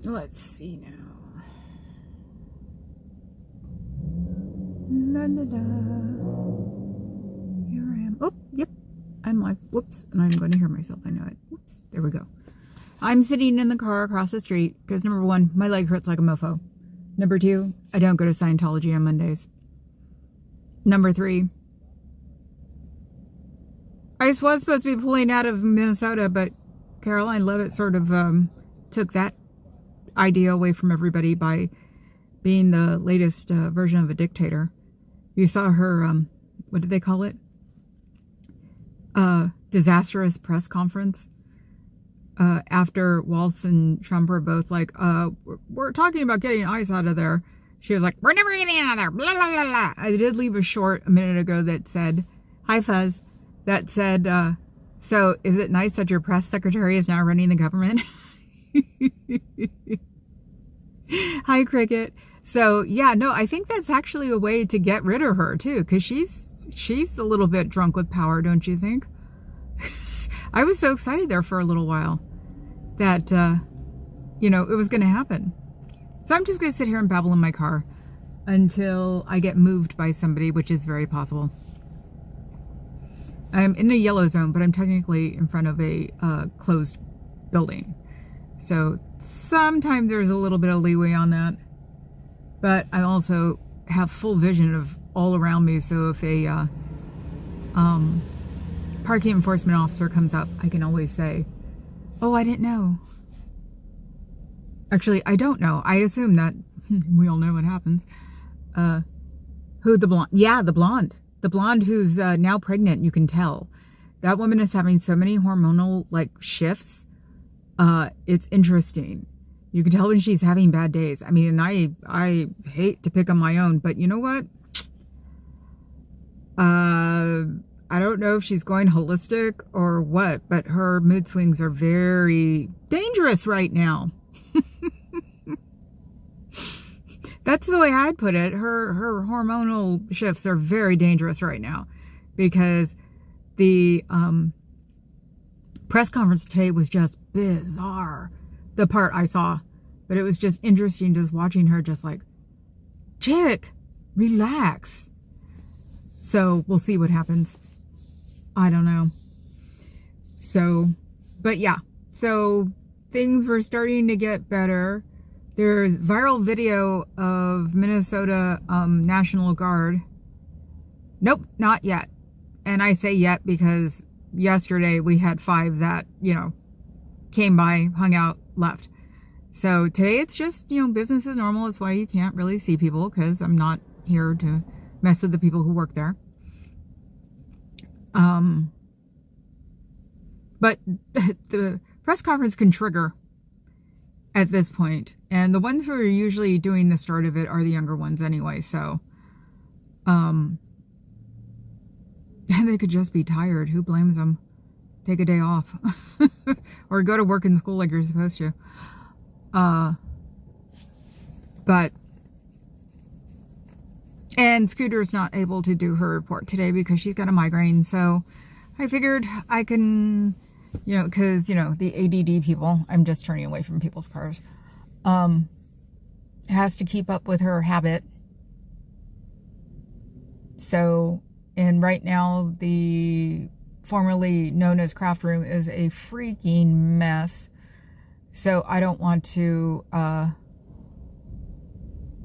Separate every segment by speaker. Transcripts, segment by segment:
Speaker 1: Let's see now. La la la. Here I am. Oh, yep. I'm live. Whoops. And I'm going to hear myself. I know it. Whoops. There we go. I'm sitting in the car across the street because number one, my leg hurts like a mofo. Number two, I don't go to Scientology on Mondays. Number three, I was supposed to be pulling out of Minnesota, but Caroline Leavitt sort of took that idea away from everybody by being the latest version of a dictator. You saw her, what did they call it? Disastrous press conference. After Waltz and Trump were both like, we're talking about getting ICE out of there. She was like, we're never getting out of there. Blah, blah, blah, blah. I did leave a short a minute ago that said, hi, Fuzz. That said, so is it nice that your press secretary is now running the government? Hi, Cricket. So, yeah, no, I think that's actually a way to get rid of her, too, because she's a little bit drunk with power, don't you think? I was so excited there for a little while that, it was going to happen. So I'm just going to sit here and babble in my car until I get moved by somebody, which is very possible. I'm in a yellow zone, but I'm technically in front of a closed building. So sometimes there's a little bit of leeway on that. But I also have full vision of all around me. So if a parking enforcement officer comes up, I can always say, oh, I didn't know. Actually, I don't know. I assume that we all know what happens. Who, the blonde? Yeah, the blonde. The blonde who's now pregnant, you can tell. That woman is having so many hormonal, shifts. It's interesting. You can tell when she's having bad days. I mean, and I hate to pick on my own, but you know what? I don't know if she's going holistic or what, but her mood swings are very dangerous right now. That's the way I'd put it. Her hormonal shifts are very dangerous right now because the press conference today was just bizarre. The part I saw, but it was just interesting just watching her just like, chick, relax. So we'll see what happens. I don't know. So, but yeah, so things were starting to get better. There's viral video of Minnesota National Guard. Nope, not yet. And I say yet because yesterday we had 5 that, came by, hung out, left. So today it's just, business as normal. It's why you can't really see people because I'm not here to mess with the people who work there. But the press conference can trigger at this point. And the ones who are usually doing the start of it are the younger ones anyway. So, and they could just be tired. Who blames them? Take a day off or go to work in school like you're supposed to. And Scooter's not able to do her report today because she's got a migraine. So I figured I can, because, the ADD people, I'm just turning away from people's cars, has to keep up with her habit. So, and right now the formerly known as craft room is a freaking mess. So I don't want to, I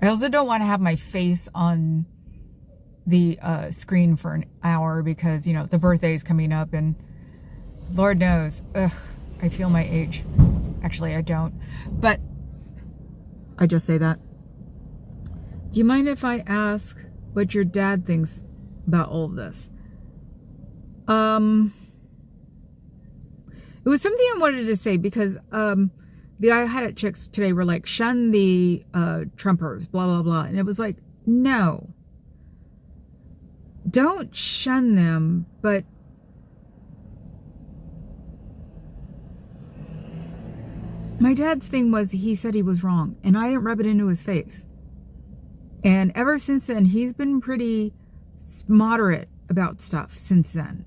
Speaker 1: also don't want to have my face on the screen for an hour because, the birthday is coming up and Lord knows, I feel my age. Actually, I don't. But I just say that. Do you mind if I ask what your dad thinks about all of this? It was something I wanted to say because the I had it chicks today were like, shun the Trumpers, blah, blah, blah. And it was like, no. Don't shun them, but my dad's thing was he said he was wrong, and I didn't rub it into his face. And ever since then, he's been pretty moderate about stuff since then.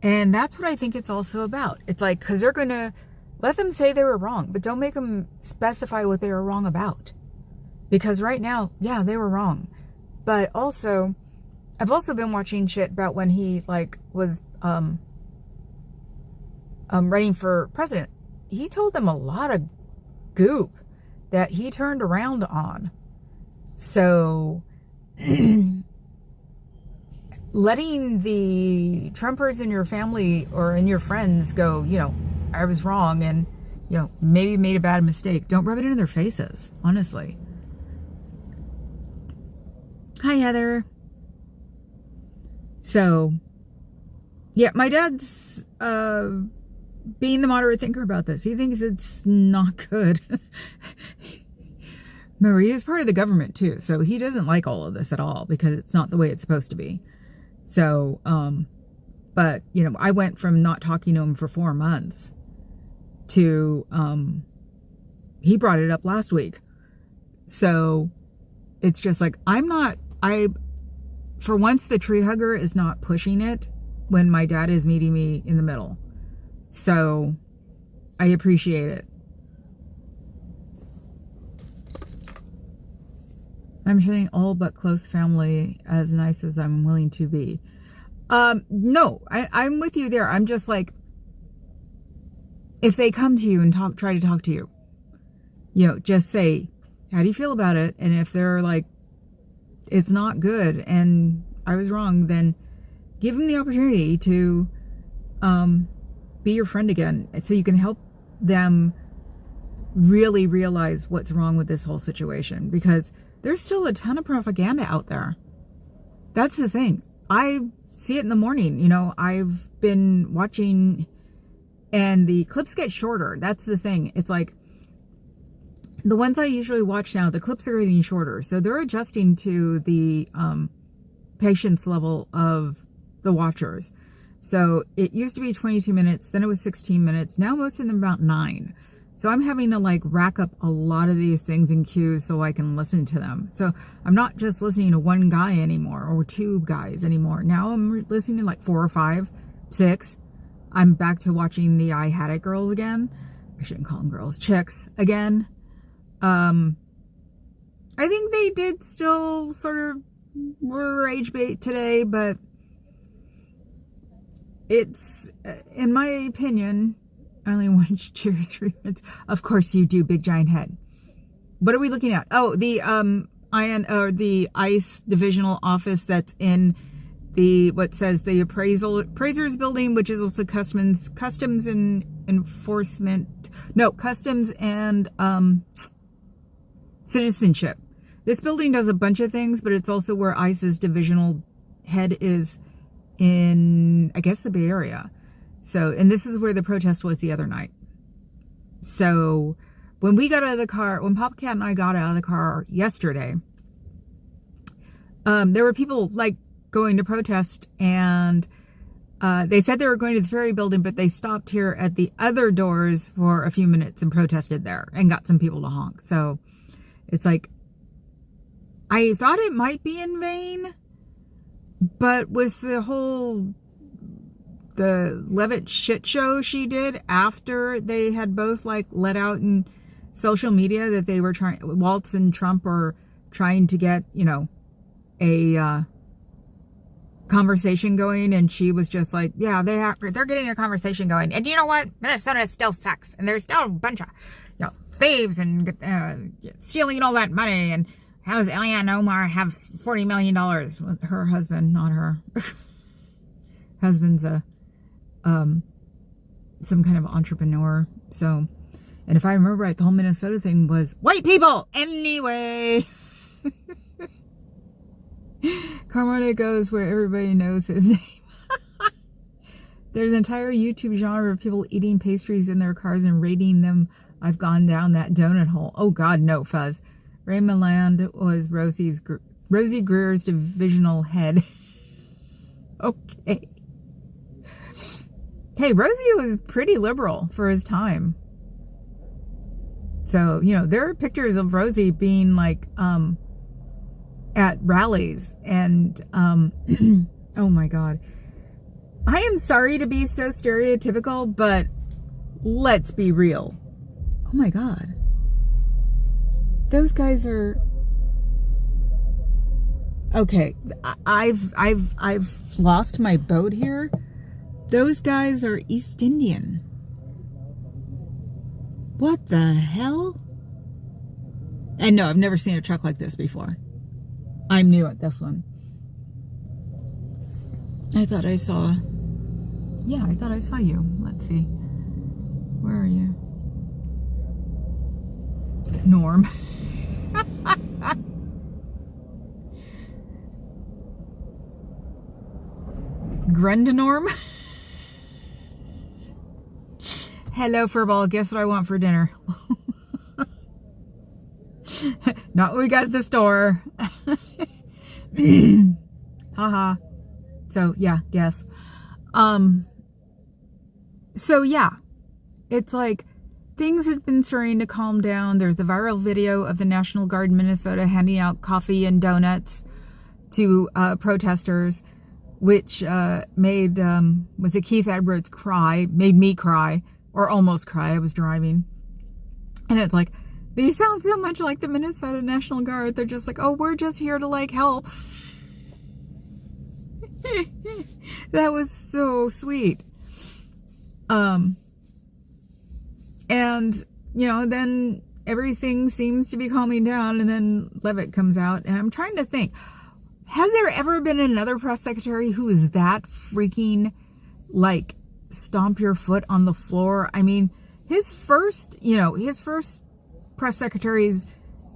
Speaker 1: And that's what I think it's also about. It's like, because they're going to Let them say they were wrong, but don't make them specify what they were wrong about. Because right now, yeah, they were wrong. But also, I've also been watching shit about when he like was running for president. He told them a lot of goop that he turned around on. So letting the Trumpers in your family or in your friends go, you know, I was wrong and, you know, maybe made a bad mistake. Don't rub it in their faces, honestly. Hi, Heather. So, yeah, my dad's being the moderate thinker about this. He thinks it's not good. Remember, he is part of the government too, so he doesn't like all of this at all because it's not the way it's supposed to be. So, but, you know, I went from not talking to him for 4 months to, he brought it up last week. So it's just like, for once the tree hugger is not pushing it when my dad is meeting me in the middle. So I appreciate it. I'm showing all but close family as nice as I'm willing to be. No, I'm with you there. I'm just like, if they come to you and try to talk to you, you know, just say, how do you feel about it? And if they're like, it's not good and I was wrong, then give them the opportunity to be your friend again, so you can help them really realize what's wrong with this whole situation, because there's still a ton of propaganda out there. That's the thing. I see it in the morning. You know, I've been watching and the clips get shorter. That's the thing. It's like the ones I usually watch now, the clips are getting shorter. So they're adjusting to the patience level of the watchers. So it used to be 22 minutes, then it was 16 minutes. Now most of them are about 9. So I'm having to like rack up a lot of these things in queues so I can listen to them. So I'm not just listening to one guy anymore or 2 guys anymore. Now I'm listening to like 4 or 5, 6. I'm back to watching the I Had It girls again. I shouldn't call them girls, chicks again. I think they did still sort of rage bait today, but it's, in my opinion, I only watch Cheers reruns. Of course you do, big giant head. What are we looking at? Oh, the the ICE divisional office that's in the what says the appraisers building, which is also customs and enforcement. No, customs and citizenship. This building does a bunch of things, but it's also where ICE's divisional head is in, I guess, the Bay Area. So, and this is where the protest was the other night. So when we got out of the car, when Papa Cat and I got out of the car yesterday, there were people like going to protest, and they said they were going to the ferry building, but they stopped here at the other doors for a few minutes and protested there and got some people to honk. So it's like, I thought it might be in vain, but with the whole the Levitt shit show she did after they had both like let out in social media that they were trying, Waltz and Trump are trying to get, you know, a conversation going, and she was just like, yeah, they're getting a conversation going, and you know what, Minnesota still sucks, and there's still a bunch of, you know, thieves and stealing all that money, and how does Eliane Omar have $40 million? Her husband, not her. Husband's a some kind of entrepreneur. So, and if I remember right, the whole Minnesota thing was white people anyway. Carmona goes where everybody knows his name. There's an entire YouTube genre of people eating pastries in their cars and rating them. I've gone down that donut hole. Oh God, no, Fuzz. Ray Milland was Rosie Greer's divisional head. Okay. Hey, Rosie was pretty liberal for his time. So, you know, there are pictures of Rosie being like, at rallies and, oh my God. I am sorry to be so stereotypical, but let's be real. Oh my God. Those guys are... Okay, I've lost my boat here. Those guys are East Indian. What the hell? And no, I've never seen a truck like this before. I'm new at this one. I thought I saw... Yeah, I thought I saw you. Let's see. Where are you? Norm. Grundenorm. Hello, Furball. Guess what I want for dinner? Not what we got at the store. Haha. So yeah, guess. So yeah, it's like things have been starting to calm down. There's a viral video of the National Guard in Minnesota handing out coffee and donuts to protesters, which made was it Keith Edwards cry, made me cry, or almost cry. I was driving, and it's like, they sound so much like the Minnesota National Guard. They're just like, oh, we're just here to like help. That was so sweet. And you know, then everything seems to be calming down, and then Levitt comes out, and I'm trying to think, has there ever been another press secretary who is that freaking like stomp your foot on the floor? I mean, his first press secretaries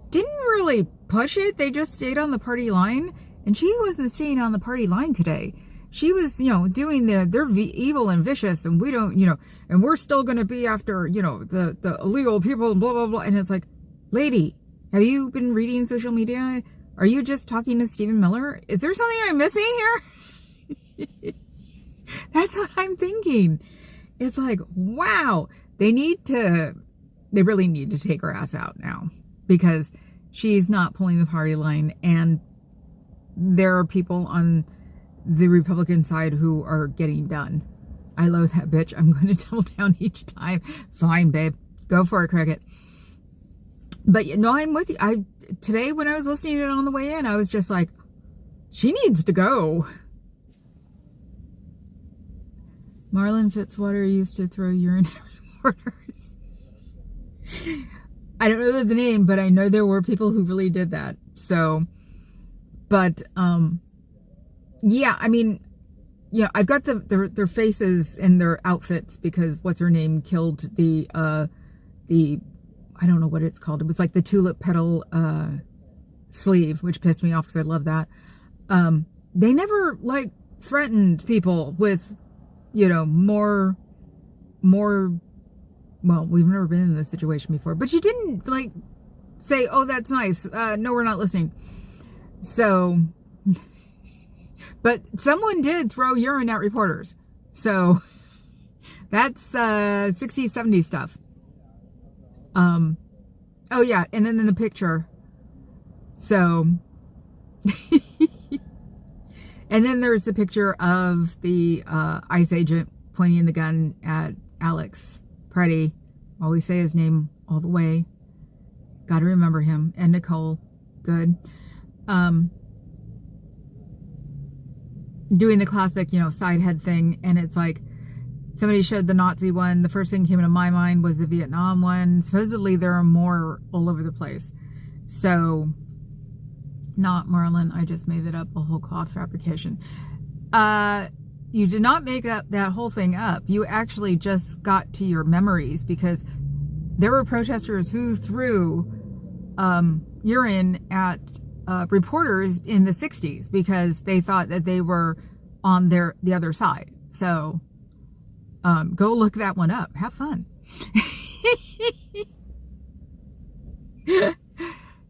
Speaker 1: didn't really push it. They just stayed on the party line, and she wasn't staying on the party line today. She was, doing they're evil and vicious, and we don't, and we're still going to be after, the illegal people, blah, blah, blah. And it's like, lady, have you been reading social media? Are you just talking to Stephen Miller? Is there something I'm missing here? That's what I'm thinking. It's like, wow, they really need to take her ass out now, because she's not pulling the party line, and there are people on the Republican side who are getting done. I loathe that bitch. I'm going to double down each time. Fine, babe. Go for it, Cricket. But I'm with you. Today when I was listening to it on the way in, I was just like, she needs to go. Marlon Fitzwater used to throw urinary mortars. I don't know the name, but I know there were people who really did that. So, but, yeah, I mean, I've got their faces and their outfits, because what's her name killed the I don't know what it's called. It was like the tulip petal sleeve, which pissed me off because I love that. They never like threatened people with, more. Well, we've never been in this situation before, but she didn't like say, "Oh, that's nice. No, we're not listening." So. But someone did throw urine at reporters. So that's 60s, 70s stuff. Oh yeah, and then in the picture. So and then there's the picture of the ICE agent pointing the gun at Alex Preddy. Always say his name all the way. Gotta remember him. And Nicole. Good. Doing the classic, side head thing. And it's like, somebody showed the Nazi one. The first thing came into my mind was the Vietnam one. Supposedly there are more all over the place. So, not Marlon. I just made that up, a whole cloth fabrication. You did not make up that whole thing up. You actually just got to your memories, because there were protesters who threw urine at reporters in the 60s because they thought that they were on the other side. So go look that one up. Have fun.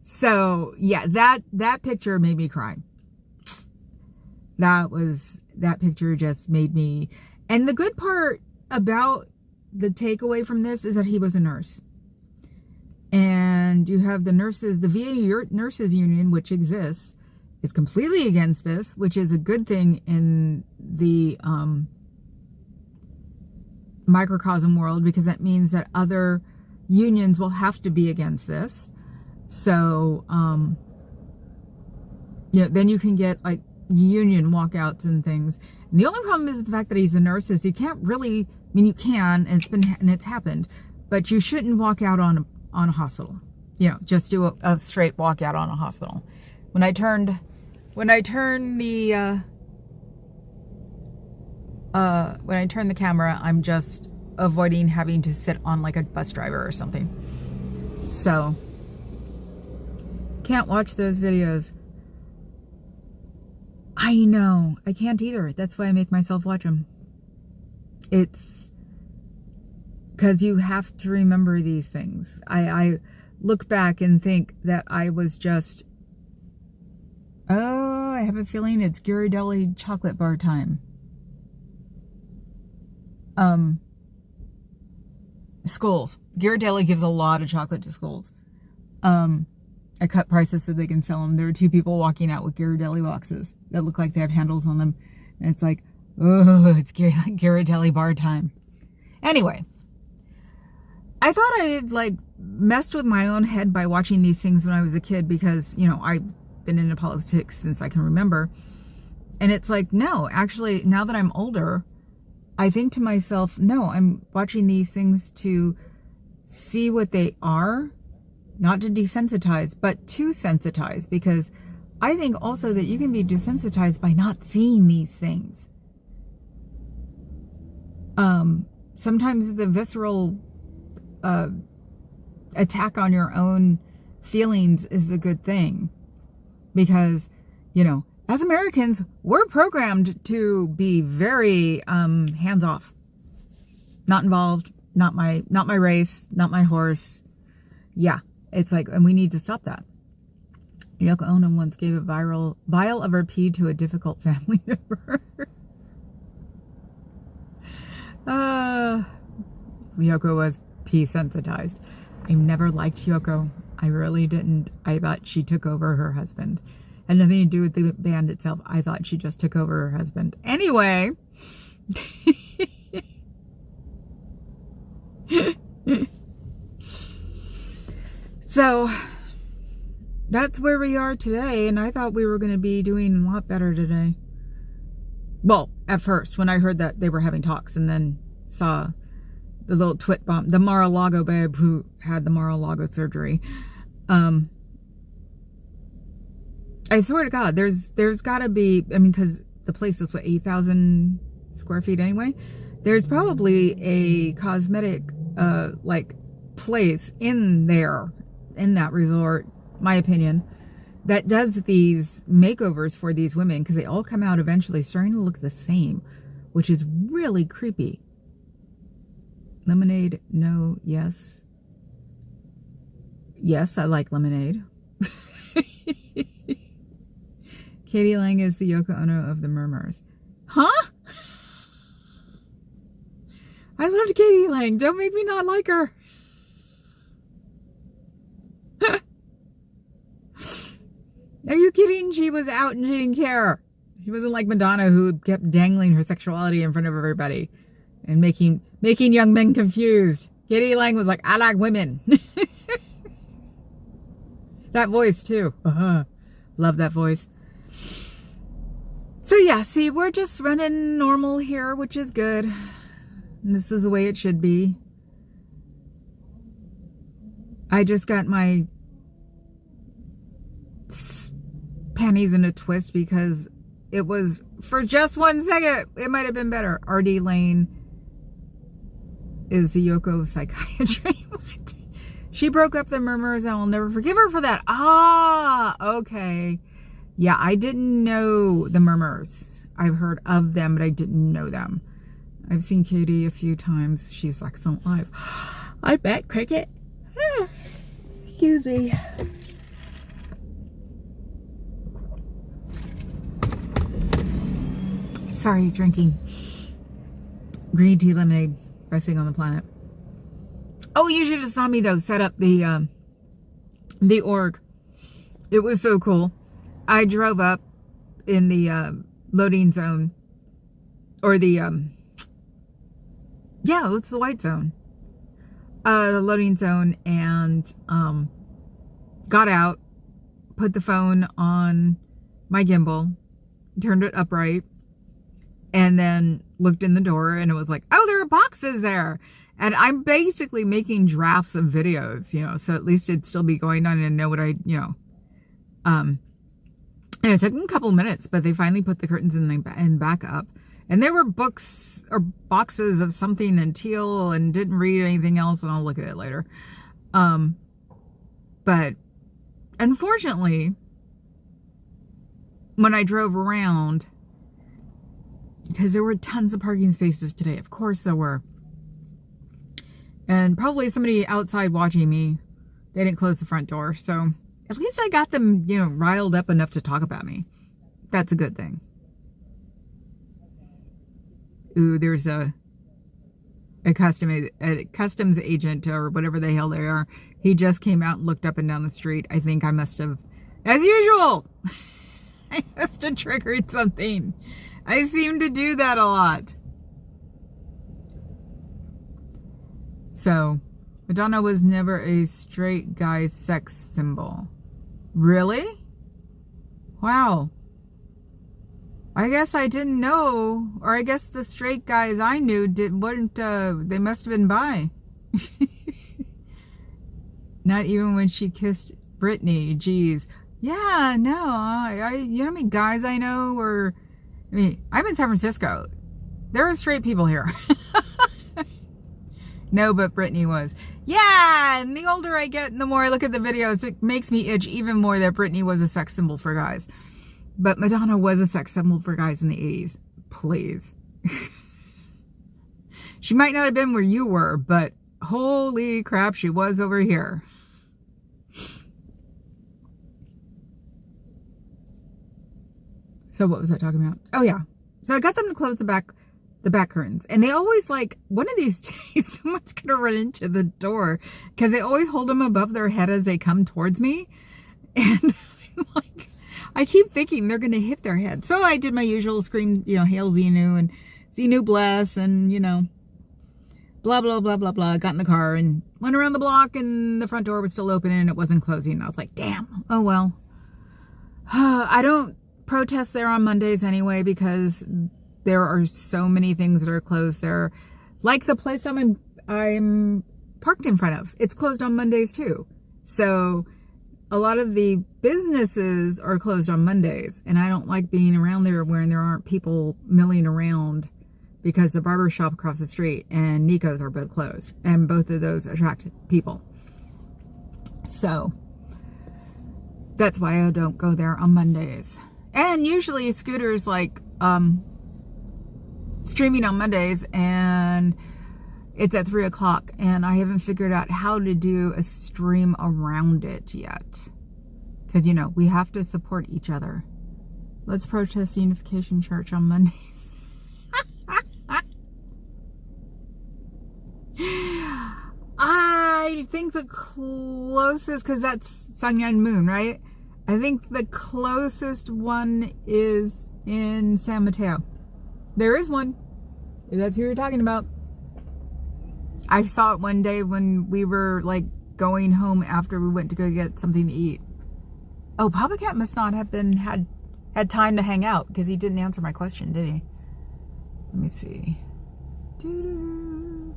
Speaker 1: So yeah, that picture made me cry. That picture just made me. And the good part about the takeaway from this is that he was a nurse. And you have the nurses, the VA Nurses Union, which exists, is completely against this, which is a good thing in the microcosm world, because that means that other unions will have to be against this. So, then you can get like union walkouts and things. And the only problem is the fact that he's a nurse is you can't really, you can, and it's happened, but you shouldn't walk out on a hospital. Just do a straight walkout on a hospital. When I turn the camera, I'm just avoiding having to sit on like a bus driver or something. So, can't watch those videos. I know, I can't either. That's why I make myself watch them. It's because you have to remember these things. I look back and think that I was just, I have a feeling it's Ghirardelli chocolate bar time. Schools. Ghirardelli gives a lot of chocolate to schools. I cut prices so they can sell them. There are 2 people walking out with Ghirardelli boxes that look like they have handles on them. And it's like, oh, it's Ghirardelli bar time. Anyway, I thought I had like messed with my own head by watching these things when I was a kid because, I've been into politics since I can remember. And it's like, no, actually, now that I'm older, I think to myself, no, I'm watching these things to see what they are, not to desensitize, but to sensitize, because I think also that you can be desensitized by not seeing these things. Sometimes the visceral attack on your own feelings is a good thing, because, as Americans, we're programmed to be very hands-off, not involved, not my race, not my horse. Yeah, it's like, and we need to stop that. Yoko Ono once gave a vial of her pee to a difficult family member. Yoko was pee sensitized. I never liked Yoko. I really didn't. I thought she took over her husband. Had nothing to do with the band itself. I thought she just took over her husband. Anyway. So, that's where we are today, and I thought we were going to be doing a lot better today. Well, at first, when I heard that they were having talks, and then saw the little twit bomb, the Mar-a-Lago babe who had the Mar-a-Lago surgery. I swear to God, there's got to be, because the place is, 8,000 square feet anyway? There's probably a cosmetic, place in there, in that resort, my opinion, that does these makeovers for these women, because they all come out eventually starting to look the same, which is really creepy. Lemonade, no, yes. Yes, I like lemonade. Katie Lang is the Yoko Ono of the Murmurs. Huh? I loved Katie Lang. Don't make me not like her. Are you kidding? She was out and she didn't care. She wasn't like Madonna, who kept dangling her sexuality in front of everybody and making young men confused. Katie Lang was like, I like women. That voice too. Love that voice. So yeah, see, we're just running normal here, which is good. And this is the way it should be. I just got my panties in a twist because it was, for just 1 second, it might have been better. R.D. Lane is the Yoko of psychiatry. What? She broke up the Murmurs, and I'll never forgive her for that. Ah, okay. Yeah, I didn't know the Murmurs. I've heard of them, but I didn't know them. I've seen Katie a few times. She's excellent live. I bet, Cricket. Excuse me. Sorry, drinking green tea lemonade. Best thing on the planet. Oh, you should have saw me though set up the org. It was so cool. I drove up in the loading zone, or the Yeah, it's the white zone. The loading zone, and got out, put the phone on my gimbal, turned it upright, and then looked in the door, and it was like, oh, there are boxes there. And I'm basically making drafts of videos, so at least it'd still be going on and know what and it took them a couple minutes, but they finally put the curtains in back up. And there were books or boxes of something in teal, and didn't read anything else, and I'll look at it later. But unfortunately, when I drove around, because there were tons of parking spaces today, of course there were, and probably somebody outside watching me, they didn't close the front door, so at least I got them, riled up enough to talk about me. That's a good thing. Ooh, there's a customs agent, or whatever the hell they are. He just came out and looked up and down the street. I think I must have, as usual, I must have triggered something. I seem to do that a lot. So, Madonna was never a straight guy's sex symbol. Really? Wow. I guess I didn't know, or I guess the straight guys I knew weren't, they must have been bi. Not even when she kissed Britney. Geez. Yeah, no, you know how many guys I know were, I'm in San Francisco. There are straight people here. No, but Britney was. Yeah, and the older I get and the more I look at the videos, it makes me itch even more that Britney was a sex symbol for guys. But Madonna was a sex symbol for guys in the 80s. Please. She might not have been where you were, but holy crap, she was over here. So what was I talking about? Oh yeah. So I got them to close the back curtains. And they always one of these days, someone's going to run into the door, because they always hold them above their head as they come towards me. And I keep thinking they're going to hit their head. So I did my usual scream, hail Xenu, and Xenu bless, and, blah, blah, blah, blah, blah. Got in the car and went around the block, and the front door was still open and it wasn't closing. I was like, damn, oh well. I don't protest there on Mondays anyway, because there are so many things that are closed there. Like the place I'm parked in front of. It's closed on Mondays too. So a lot of the businesses are closed on Mondays, and I don't like being around there when there aren't people milling around, because the barber shop across the street and Nico's are both closed, and both of those attract people. So that's why I don't go there on Mondays. And usually Scooter's streaming on Mondays, and it's at 3 o'clock, and I haven't figured out how to do a stream around it yet. Because, we have to support each other. Let's protest Unification Church on Mondays. I think the closest, because that's Sun Yan Moon, right? I think the closest one is in San Mateo. There is one. That's who you're talking about. I saw it one day when we were going home after we went to go get something to eat. Oh, Papa Cat must not have had time to hang out, because he didn't answer my question, did he? Let me see. Going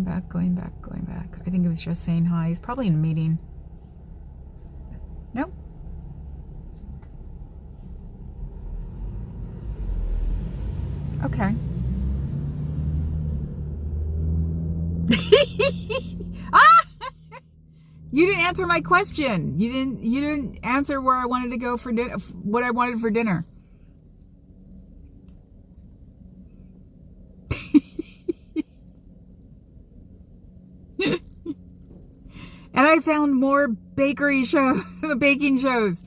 Speaker 1: back. I think it was just saying hi. He's probably in a meeting. Nope. Okay. You didn't answer my question. You didn't answer where I wanted to go for dinner, what I wanted for dinner. And I found more baking shows.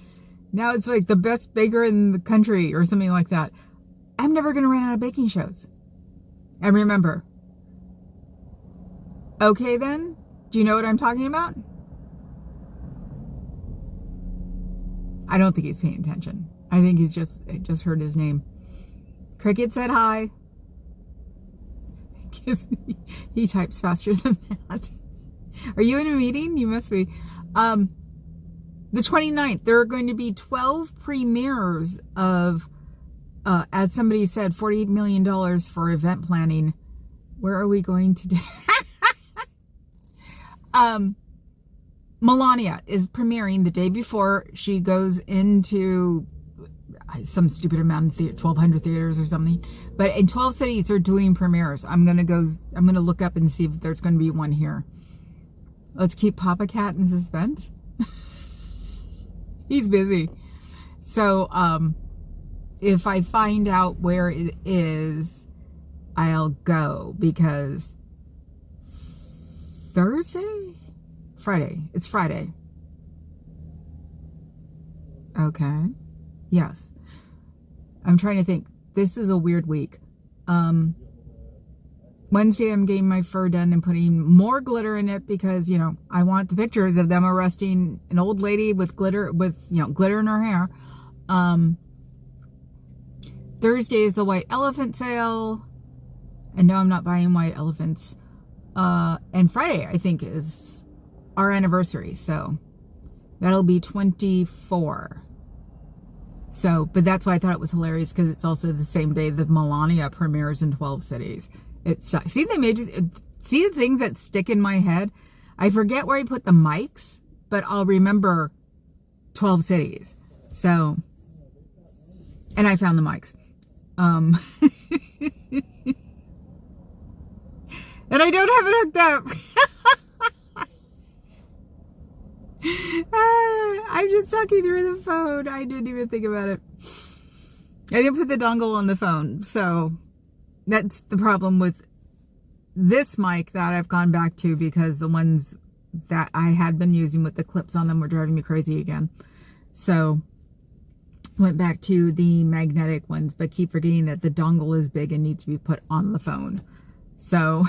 Speaker 1: Now it's the best baker in the country or something like that. I'm never going to run out of baking shows. And remember, okay then, do you know what I'm talking about? I don't think he's paying attention. I think he's just heard his name. Cricket said hi. Because he types faster than that. Are you in a meeting? You must be. The 29th, there are going to be 12 premieres of, as somebody said, $40 million for event planning. Where are we going to do? Melania is premiering the day before she goes into some stupid amount of 1,200 theaters or something. But in 12 cities are doing premieres. I'm going to look up and see if there's going to be one here. Let's keep Papa Cat in suspense. He's busy. So, if I find out where it is, I'll go, because Friday. It's Friday. Okay. Yes. I'm trying to think. This is a weird week. Wednesday, I'm getting my fur done and putting more glitter in it because, you know, I want the pictures of them arresting an old lady with glitter, glitter in her hair. Thursday is the white elephant sale. And no, I'm not buying white elephants. And Friday, I think, is our anniversary. So that'll be 24. So, but that's why I thought it was hilarious, because it's also the same day that Melania premieres in 12 cities. See the things that stick in my head? I forget where I put the mics, but I'll remember 12 cities. So, and I found the mics. And I don't have it hooked up. I'm just talking through the phone. I didn't even think about it. I didn't put the dongle on the phone. So that's the problem with this mic that I've gone back to, because the ones that I had been using with the clips on them were driving me crazy again. So went back to the magnetic ones, but keep forgetting that the dongle is big and needs to be put on the phone. So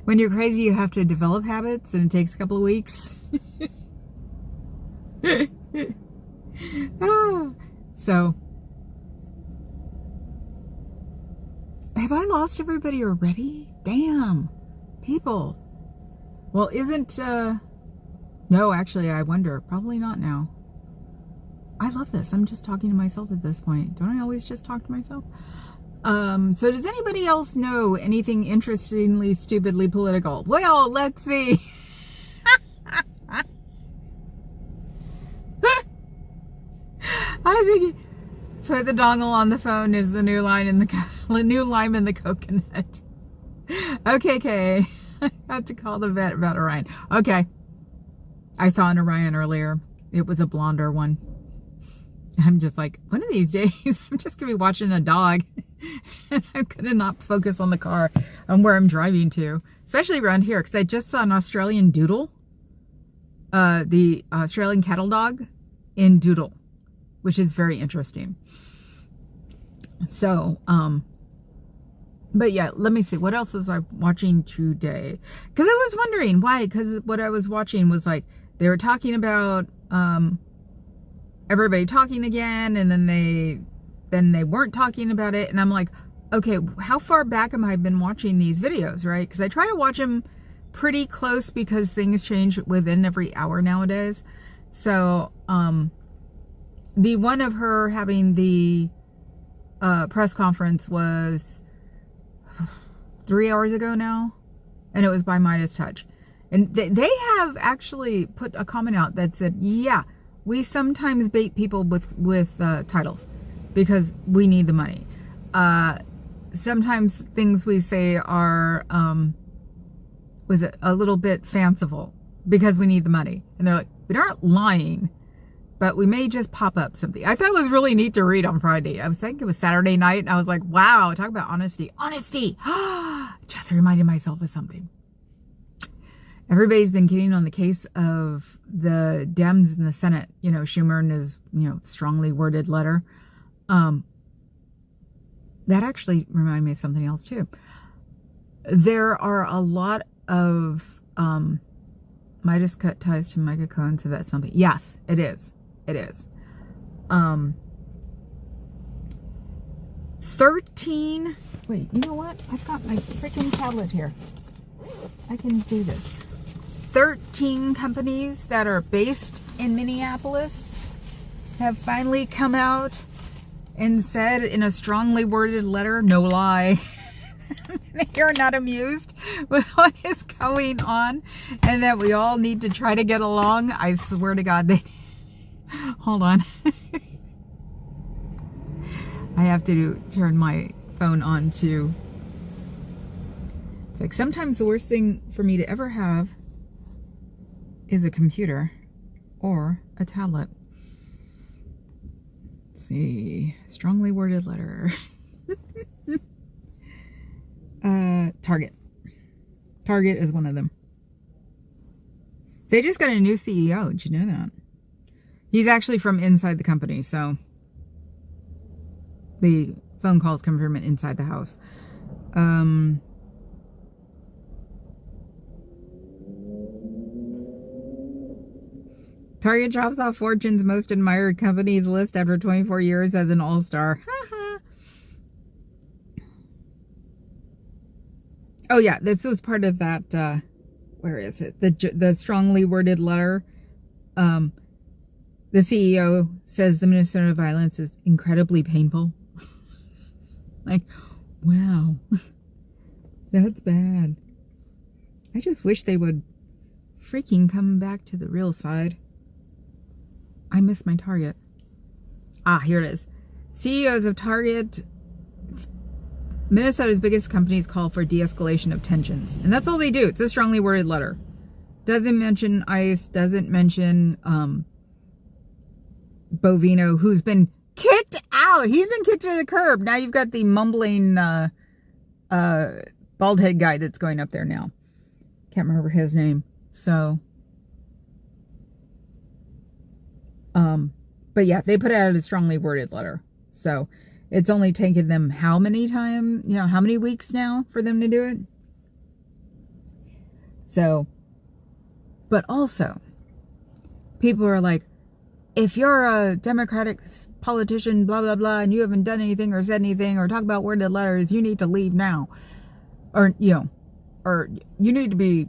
Speaker 1: when you're crazy, you have to develop habits, and it takes a couple of weeks. So, have I lost everybody already? Damn, people. Well, no, actually, I wonder. Probably not now. I love this. I'm just talking to myself at this point. Don't I always just talk to myself? So does anybody else know anything interestingly, stupidly political? Well, let's see. I think put the dongle on the phone is the new line in the new lime in the coconut. Okay, Kay. I had to call the vet about Orion. Okay. I saw an Orion earlier. It was a blonder one. I'm just like, one of these days, I'm just going to be watching a dog. And I'm going to not focus on the car and where I'm driving to. Especially around here, because I just saw an Australian doodle. The Australian cattle dog in doodle, which is very interesting. So, but yeah, let me see. What else was I watching today? Because I was wondering why. Because what I was watching was like, they were talking about everybody talking again, and then they weren't talking about it. And I'm like, okay, how far back am I been watching these videos, right? Because I try to watch them pretty close, because things change within every hour nowadays. So, the one of her having the press conference was 3 hours ago now, and it was by Midas Touch. And they have actually put a comment out that said, yeah, we sometimes bait people with titles because we need the money. Sometimes things we say are, was it a little bit fanciful because we need the money. And they're like, we aren't lying, but we may just pop up something. I thought it was really neat to read on Friday. I was thinking it was Saturday night, and I was like, wow, talk about honesty. Honesty! Just reminded myself of something. Everybody's been getting on the case of the Dems in the Senate, Schumer and his, strongly worded letter. That actually reminded me of something else too. There are a lot of Midas cut ties to Micah Cohen, so that's something. Yes, it is. It is. 13, wait, you know what? I've got my freaking tablet here. I can do this. 13 companies that are based in Minneapolis have finally come out and said in a strongly worded letter, no lie, they are not amused with what is going on and that we all need to try to get along. I swear to God, they... Hold on. I have to turn my phone on to... It's like sometimes the worst thing for me to ever have is a computer or a tablet. Let's see. Strongly worded letter. Target. Target is one of them. They just got a new CEO. Did you know that? He's actually from inside the company, so the phone calls come from inside the house. Target drops off Fortune's most admired companies list after 24 years as an all-star. Oh yeah, this was part of that, where is it? The strongly worded letter. The CEO says the Minnesota violence is incredibly painful. Like, wow. That's bad. I just wish they would freaking come back to the real side. I miss my Target. Ah, here it is. CEOs of Target, Minnesota's biggest companies, call for de-escalation of tensions. And that's all they do. It's a strongly worded letter. Doesn't mention ICE, doesn't mention Bovino, who's been kicked out. He's been kicked to the curb. Now you've got the mumbling bald head guy that's going up there now. Can't remember his name. So, but yeah, they put out a strongly worded letter. So it's only taken them how many times, how many weeks now for them to do it? So, but also, people are like, if you're a Democratic politician, blah, blah, blah, and you haven't done anything or said anything or talked about worded letters, you need to leave now. Or, or you need to be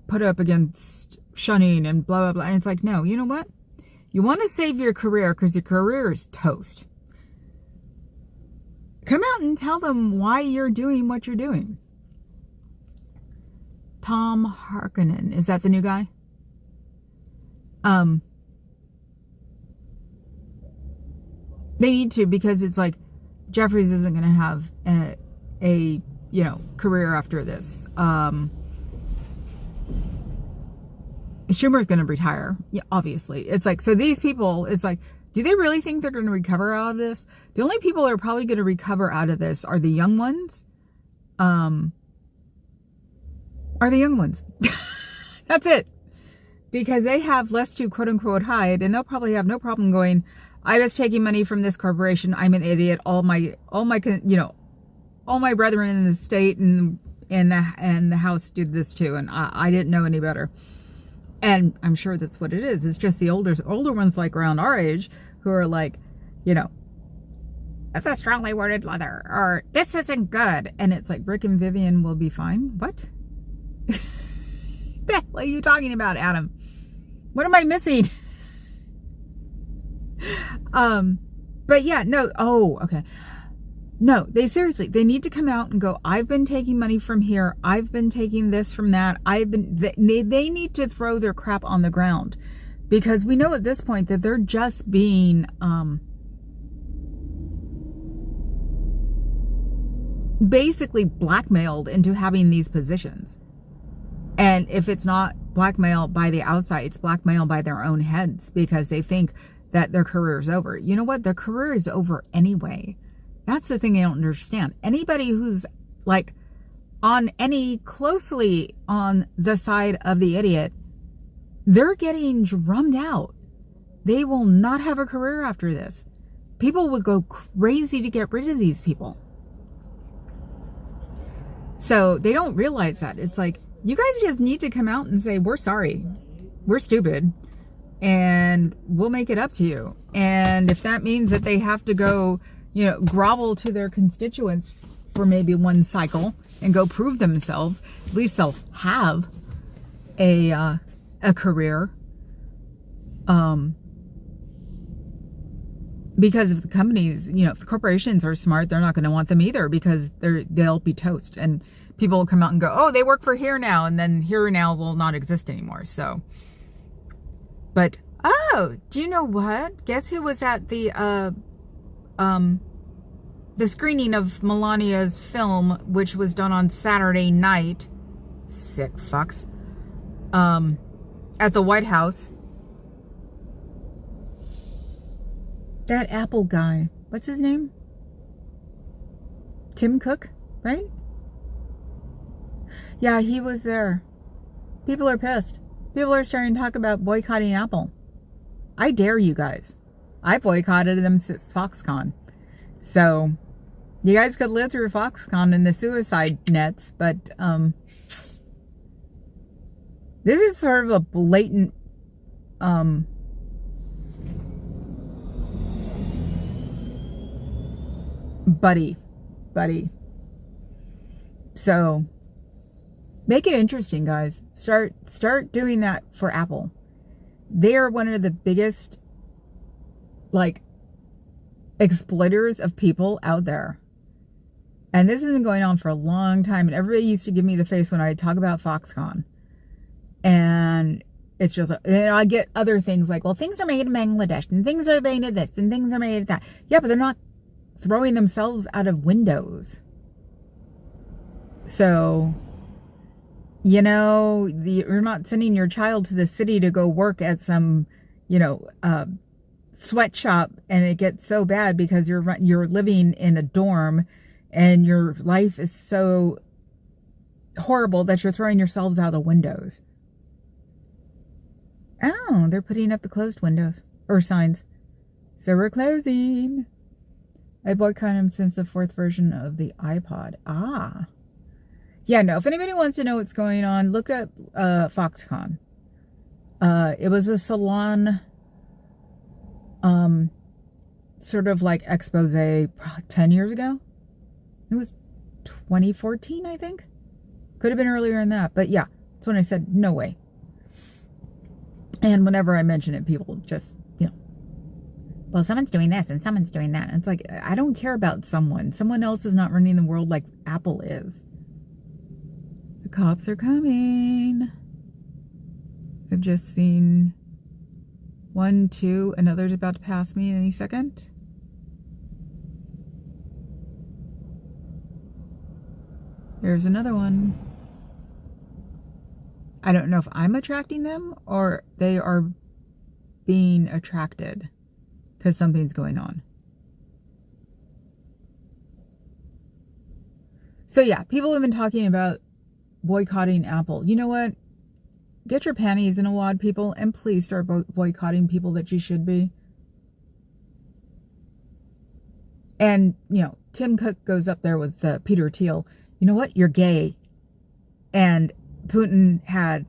Speaker 1: put up against shunning and blah, blah, blah. And it's like, no, you know what? You want to save your career because your career is toast. Come out and tell them why you're doing what you're doing. Tom Harkonnen, is that the new guy? They need to, because it's like Jeffries isn't going to have a career after this. Schumer's going to retire. Yeah, obviously. It's like, so these people, it's like, do they really think they're going to recover out of this? The only people that are probably going to recover out of this are the young ones. That's it. Because they have less to quote unquote hide, and they'll probably have no problem going, I was taking money from this corporation. I'm an idiot. All my brethren in the state and the House did this too, and I didn't know any better. And I'm sure that's what it is. It's just the older ones, like around our age, who are like, that's a strongly worded letter, or this isn't good. And it's like, Rick and Vivian will be fine. What? The hell are you talking about, Adam? What am I missing? But yeah, no. Oh, okay. No, they need to come out and go, I've been taking money from here. I've been taking this from that. They need to throw their crap on the ground, because we know at this point that they're just being, basically blackmailed into having these positions. And if it's not blackmail by the outside, it's blackmail by their own heads, because they think that their career is over. You know what? Their career is over anyway. That's the thing I don't understand. Anybody who's like closely on the side of the idiot, they're getting drummed out. They will not have a career after this. People would go crazy to get rid of these people. So they don't realize that. It's like, you guys just need to come out and say, we're sorry. We're stupid. And we'll make it up to you. And if that means that they have to go grovel to their constituents for maybe one cycle and go prove themselves. At least they'll have a career. Because if the companies, if the corporations are smart, they're not going to want them either, because they'll be toast, and people will come out and go, oh, they work for Here Now, and then Here Now will not exist anymore. So, but oh, do you know what? Guess who was at the screening of Melania's film, which was done on Saturday night? Sick fucks. At the White House. That Apple guy. What's his name? Tim Cook, right? Yeah, he was there. People are pissed. People are starting to talk about boycotting Apple. I dare you guys. I boycotted them since Foxconn. So, you guys could live through Foxconn and the suicide nets, but this is sort of a blatant buddy. So make it interesting, guys. Start doing that for Apple. They are one of the biggest exploiters of people out there. And this has been going on for a long time, and everybody used to give me the face when I talk about Foxconn. And it's just, and I get other things like, well, things are made in Bangladesh, and things are made of this, and things are made of that. Yeah, but they're not throwing themselves out of windows. So, you're not sending your child to the city to go work at some, sweatshop, and it gets so bad because you're living in a dorm and your life is so horrible that you're throwing yourselves out of windows. Oh, they're putting up the closed windows or signs. So we're closing. I boycotted him since the 4th version of the iPod. Ah. Yeah, no, if anybody wants to know what's going on, look up Foxconn. It was a salon sort of like expose 10 years ago. It was 2014, I think. Could have been earlier than that. But yeah, that's when I said, no way. And whenever I mention it, people just, well, someone's doing this and someone's doing that. And it's like, I don't care about someone. Someone else is not running the world like Apple is. The cops are coming. I've just seen 1, 2, another's about to pass me any second. There's another one. I don't know if I'm attracting them or they are being attracted because something's going on. So yeah, people have been talking about boycotting Apple. You know what? Get your panties in a wad, people, and please start boycotting people that you should be. And, Tim Cook goes up there with Peter Thiel. You know what? You're gay. And Putin had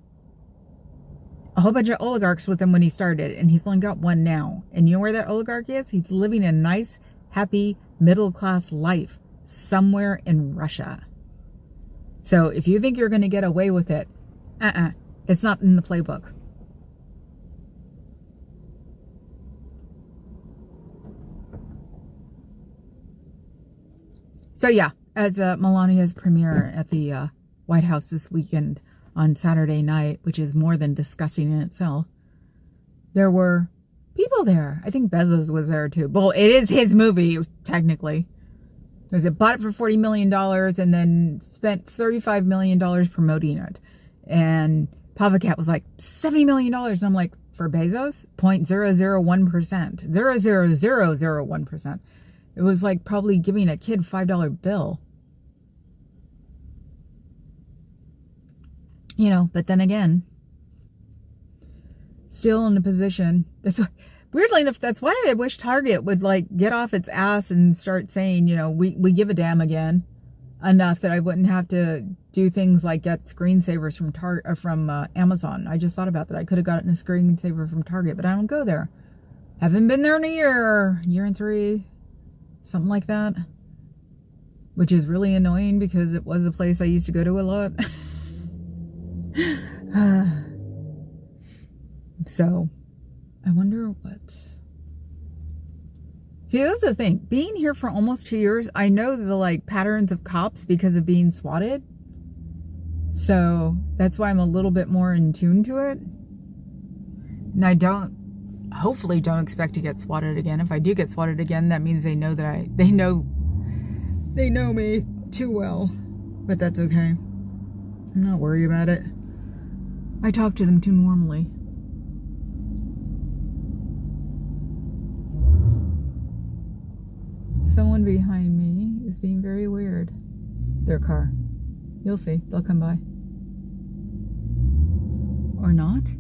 Speaker 1: a whole bunch of oligarchs with him when he started, and he's only got one now. And you know where that oligarch is? He's living a nice, happy, middle-class life somewhere in Russia. So if you think you're going to get away with it, it's not in the playbook. So yeah, at Melania's premiere at the White House this weekend on Saturday night, which is more than disgusting in itself, there were people there. I think Bezos was there too. Well, it is his movie, technically. Because it bought it for $40 million and then spent $35 million promoting it. And Pavacat was like, $70 million. And I'm like, for Bezos? 0.001%. 0.0001%. It was like probably giving a kid $5 bill. But then again, still in a position. Weirdly enough, that's why I wish Target would get off its ass and start saying, we give a damn again, enough that I wouldn't have to do things like get screensavers from Amazon. I just thought about that. I could have gotten a screensaver from Target, but I don't go there. Haven't been there in a year and 3. something like that, which is really annoying because it was a place I used to go to a lot. So I wonder what. See, that's the thing. Being here for almost 2 years, I know the like patterns of cops because of being swatted. So that's why I'm a little bit more in tune to it. And I hopefully don't expect to get swatted again. If I do get swatted again, that means they know that they know me too well. But that's okay. I'm not worried about it. I talk to them too normally. Someone behind me is being very weird. Their car. You'll see. They'll come by. Or not.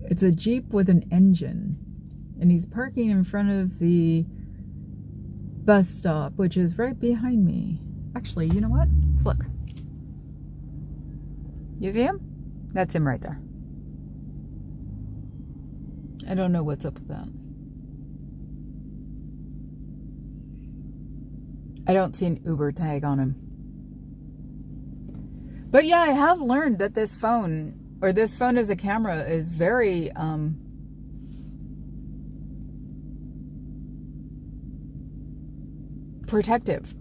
Speaker 1: It's a Jeep with an engine. And he's parking in front of the bus stop, which is right behind me. Actually, you know what? Let's look. You see him? That's him right there. I don't know what's up with that. I don't see an Uber tag on him. But yeah, I have learned that this phone as a camera is very protective.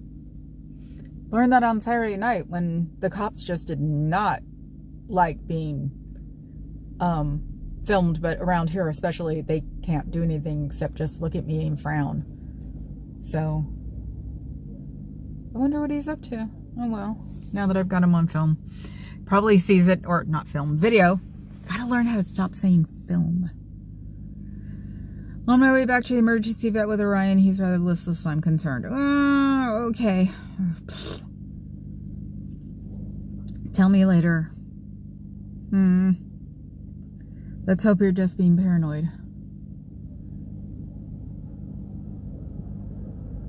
Speaker 1: Learned that on Saturday night when the cops just did not like being filmed, but around here especially, they can't do anything except just look at me and frown. So I wonder what he's up to. Oh well, now that I've got him on film. Probably sees it, or not film, video. Gotta learn how to stop saying film. On my way back to the emergency vet with Orion, he's rather listless, so I'm concerned. Okay. Tell me later. Let's hope you're just being paranoid.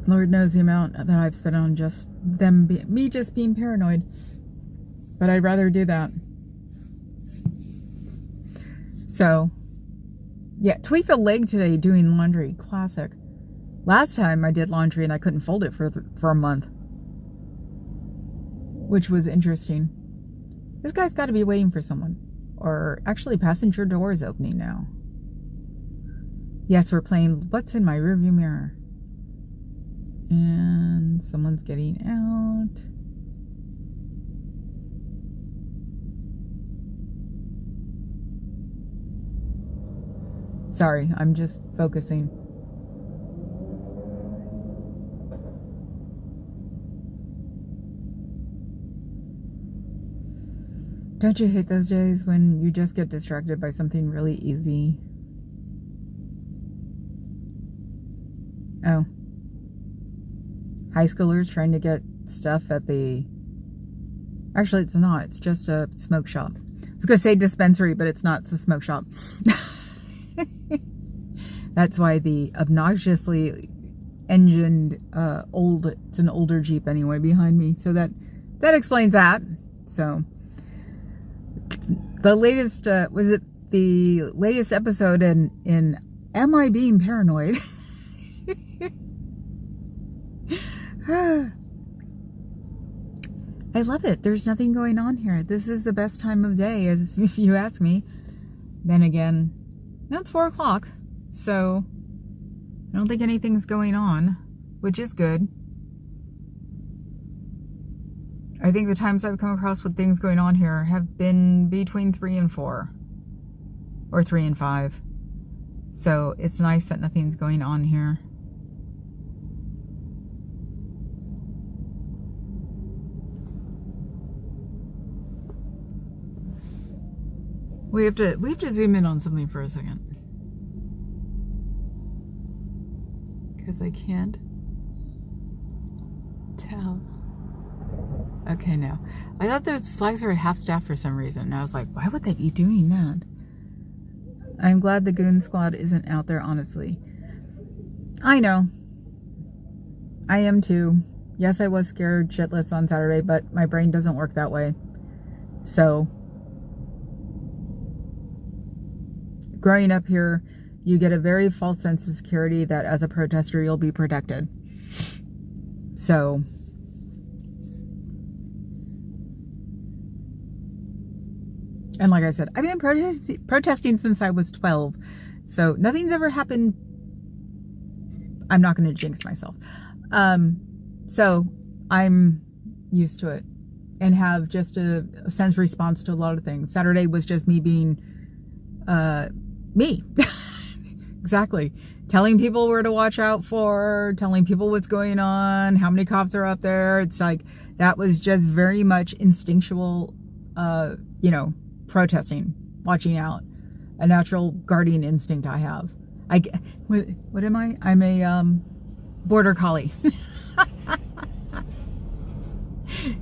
Speaker 1: Lord knows the amount that I've spent on just me just being paranoid. But I'd rather do that. So, yeah, tweak the leg today doing laundry. Classic. Last time I did laundry and I couldn't fold it for a month. Which was interesting. This guy's got to be waiting for someone. Or actually, passenger door is opening now. Yes, we're playing What's in My Rearview Mirror. And someone's getting out. Sorry, I'm just focusing. Don't you hate those days when you just get distracted by something really easy? Oh. High schoolers trying to get stuff at the... Actually, it's not. It's just a smoke shop. I was going to say dispensary, but it's not. It's a smoke shop. That's why the obnoxiously engined it's an older Jeep anyway behind me. So that explains that. So the latest was it the latest episode in Am I Being Paranoid? I love it. There's nothing going on here. This is the best time of day, if you ask me. Then again, now it's 4 o'clock, so I don't think anything's going on, which is good. I think the times I've come across with things going on here have been between 3 and 4, or 3 and 5. So it's nice that nothing's going on here. We have to zoom in on something for a second. Because I can't tell. Okay, now. I thought those flags were at half staff for some reason. And I was like, why would they be doing that? I'm glad the goon squad isn't out there, honestly. I know. I am too. Yes, I was scared shitless on Saturday, but my brain doesn't work that way. So... growing up here, you get a very false sense of security that as a protester, you'll be protected. So, and like I said, I've been protesting since I was 12. So nothing's ever happened. I'm not going to jinx myself. So I'm used to it and have just a sense response to a lot of things. Saturday was just me being me. Exactly. Telling people where to watch out for, telling people what's going on, how many cops are up there. It's like, that was just very much instinctual, you know, protesting, watching out, a natural guardian instinct I have. What am I? I'm a border collie.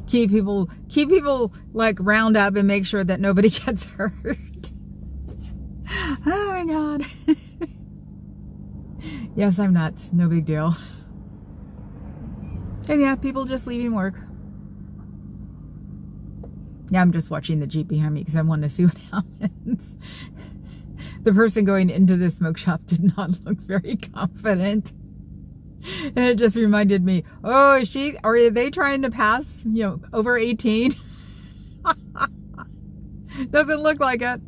Speaker 1: keep people like round up and make sure that nobody gets hurt. Oh my God. Yes, I'm nuts. No big deal. And yeah, people just leaving work. Yeah, I'm just watching the Jeep behind me because I want to see what happens. The person going into the smoke shop did not look very confident. And it just reminded me, oh, are they trying to pass, you know, over 18? Doesn't look like it.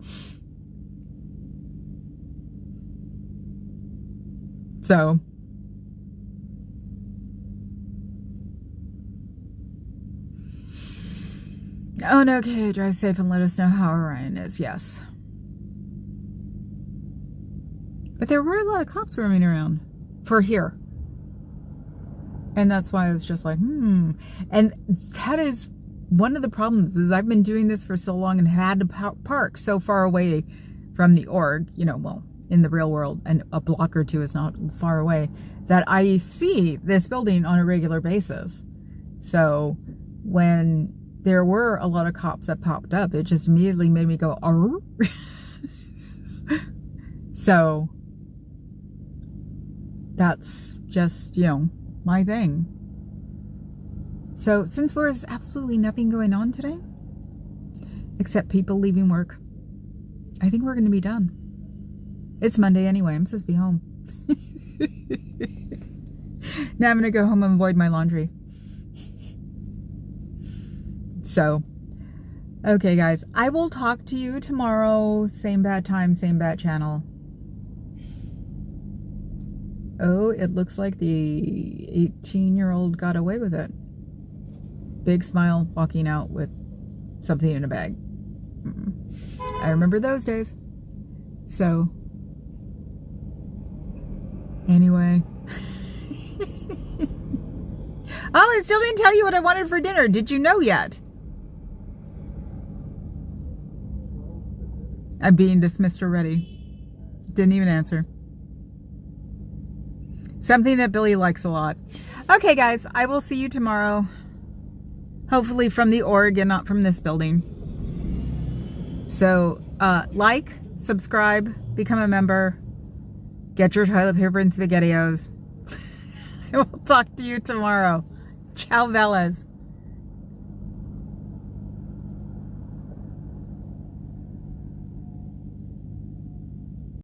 Speaker 1: So, oh no, okay, drive safe and let us know how Orion is. Yes. But there were a lot of cops roaming around for here. And that's why I was just like, And that is one of the problems, is I've been doing this for so long and had to park so far away from the org, you know, well, in the real world, and a block or two is not far away, that I see this building on a regular basis. So when there were a lot of cops that popped up, it just immediately made me go, arr. So that's just, you know, my thing. So since there's absolutely nothing going on today, except people leaving work, I think we're going to be done. It's Monday anyway. I'm supposed to be home. Now I'm going to go home and avoid my laundry. So, okay guys, I will talk to you tomorrow. Same bad time, same bad channel. Oh, it looks like the 18-year-old got away with it. Big smile, walking out with something in a bag. I remember those days. So, anyway. Oh, I still didn't tell you what I wanted for dinner. Did you know yet? I'm being dismissed already. Didn't even answer. Something that Billy likes a lot. Okay, guys, I will see you tomorrow. Hopefully from the org and not from this building. So, like, subscribe, become a member, get your toilet paper and SpaghettiOs. I will talk to you tomorrow. Ciao, Bellas.